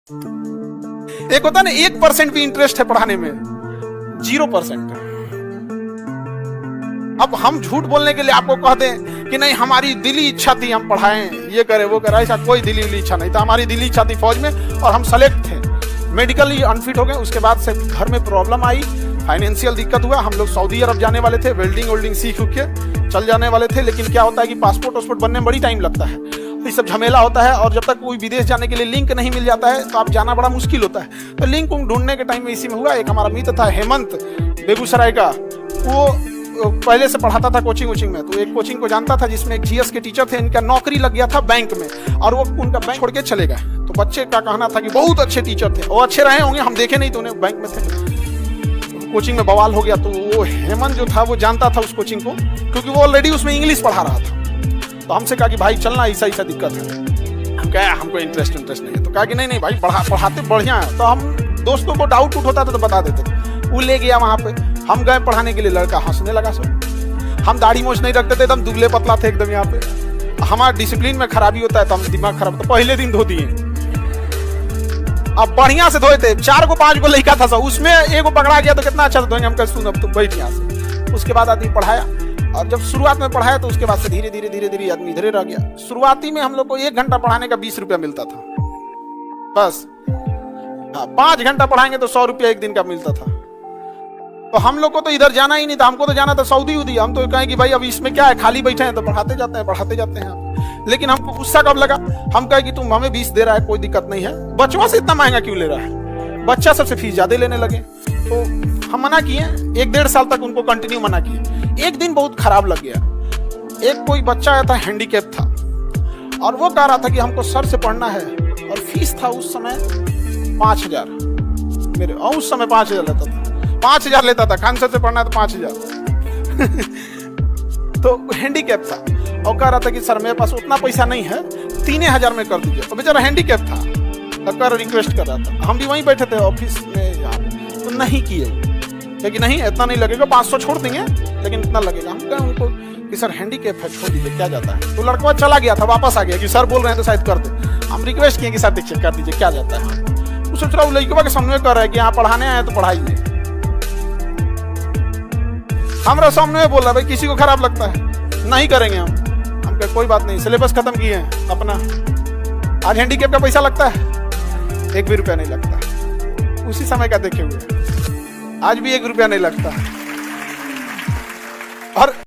एक होता है ना 1% भी इंटरेस्ट है पढ़ाने में, 0%। अब हम झूठ बोलने के लिए आपको कह दें कि नहीं हमारी दिली इच्छा थी हम पढ़ाएं, ये करे वो करे, ऐसा कोई दिली इच्छा नहीं था। हमारी दिली इच्छा थी फौज में और हम सेलेक्ट थे, मेडिकली अनफिट हो गए। उसके बाद से घर में प्रॉब्लम आई, फाइनेंशियल दिक्कत हुआ। हम लोग सऊदी अरब जाने वाले थे, वेल्डिंग सीख के चल जाने वाले थे। लेकिन क्या होता है कि पासपोर्ट बनने में बड़ी टाइम लगता है, ये सब झमेला होता है। और जब तक कोई विदेश जाने के लिए लिंक नहीं मिल जाता है तो आप जाना बड़ा मुश्किल होता है। तो लिंक ढूंढने के टाइम में इसी में हुआ। एक हमारा मित्र था हेमंत, बेगूसराय का, वो पहले से पढ़ाता था कोचिंग में। तो एक कोचिंग को जानता था जिसमें एक जीएस के टीचर थे, इनका नौकरी लग गया था बैंक में और वो उनका बैंक छोड़ के चले गए। तो बच्चे का कहना था कि बहुत अच्छे टीचर थे, वो अच्छे रहे होंगे, हम देखे नहीं तो उन्हें बैंक में थे। कोचिंग में बवाल हो गया। तो वो हेमंत जो था वो जानता था उस कोचिंग को, क्योंकि वो ऑलरेडी उसमें इंग्लिश पढ़ा रहा था। तो हमसे कहा कि भाई चलना, ऐसा दिक्कत है। हम कहा हमको इंटरेस्ट नहीं है। तो कहा कि नहीं भाई पढ़ाते बढ़िया है। तो हम दोस्तों को डाउट होता था तो बता देते थे। वो ले गया वहाँ पे, हम गए पढ़ाने के लिए, लड़का हंसने लगा सब। हम दाढ़ी मोछ नहीं रखते थे, एकदम दुबले पतला थे एकदम। यहाँ पे हमारा डिसिप्लिन में खराबी होता है तो हम दिमाग खराब, तो पहले दिन धो दिए। अब बढ़िया से धोए थे, 4 को 5 को लड़का था सब, उसमें एक को पकड़ा गया तो कितना अच्छा से धोएंगे। हम कह सुन अब तुम बैठ यहाँ से। उसके बाद आदमी पढ़ाया, और जब शुरुआत में पढ़ाया तो उसके बाद से धीरे धीरे आदमी इधरे रह गया। शुरुआती में हम लोग को 1 घंटा पढ़ाने का 20 रुपया मिलता था बस। 5 घंटा पढ़ाएंगे तो 100 रुपया एक दिन का मिलता था। तो हम लोग को तो इधर जाना ही नहीं था, हमको तो जाना था सऊदी। हम तो कहें कि भाई अब इसमें क्या है, खाली बैठे हैं तो पढ़ाते जाते हैं। लेकिन हमको गुस्सा कब लगा, हम कहे कि तुम हमें 20 दे रहा है, कोई दिक्कत नहीं है, बच्चों से इतना महंगा क्यों ले रहा है। बच्चा सबसे फीस ज्यादा लेने लगे। तो हम मना किए, 1-1.5 साल तक उनको कंटिन्यू मना किए। एक दिन बहुत खराब लग गया। एक कोई बच्चा आया था, हैंडीकैप था, और वो कह रहा था कि हमको सर से पढ़ना है, और फीस था उस समय 5000 मेरे, और उस समय 5000 लेता था। 5000 लेता था, खान सर से पढ़ना है तो 5000 तो हैंडीकैप था, और कह रहा था कि सर मेरे पास उतना पैसा नहीं है, 3000 में कर दीजिए। तो बेचारा हैंडीकैप था, कर रिक्वेस्ट कर रहा था। हम भी वहीं बैठे थे ऑफिस में यहाँ, तो नहीं किए, क्योंकि नहीं इतना नहीं लगेगा, 500 छोड़ देंगे लेकिन इतना लगेगा। हम कहें उनको कि सर हैंडीकैप है, छोड़ दीजिए, क्या जाता है। तो लड़का चला गया था, वापस आ गया कि सर बोल रहे हैं तो शायद कर दे। हम रिक्वेस्ट किए कि सर देखिए कर दीजिए, क्या जाता है। वो सोच रहा हूँ लड़के के सामने कर रहा है कि यहाँ पढ़ाने आए तो पढ़ाइए। हमारा सामने में बोल रहा है भाई किसी को खराब लगता है, नहीं करेंगे हम कहे कोई बात नहीं, सिलेबस खत्म किए हैं अपना। आज हैंडीकैप का पैसा लगता है, 1 भी रुपया नहीं लगता। उसी समय का देखे हुए आज भी 1 रुपया नहीं लगता। और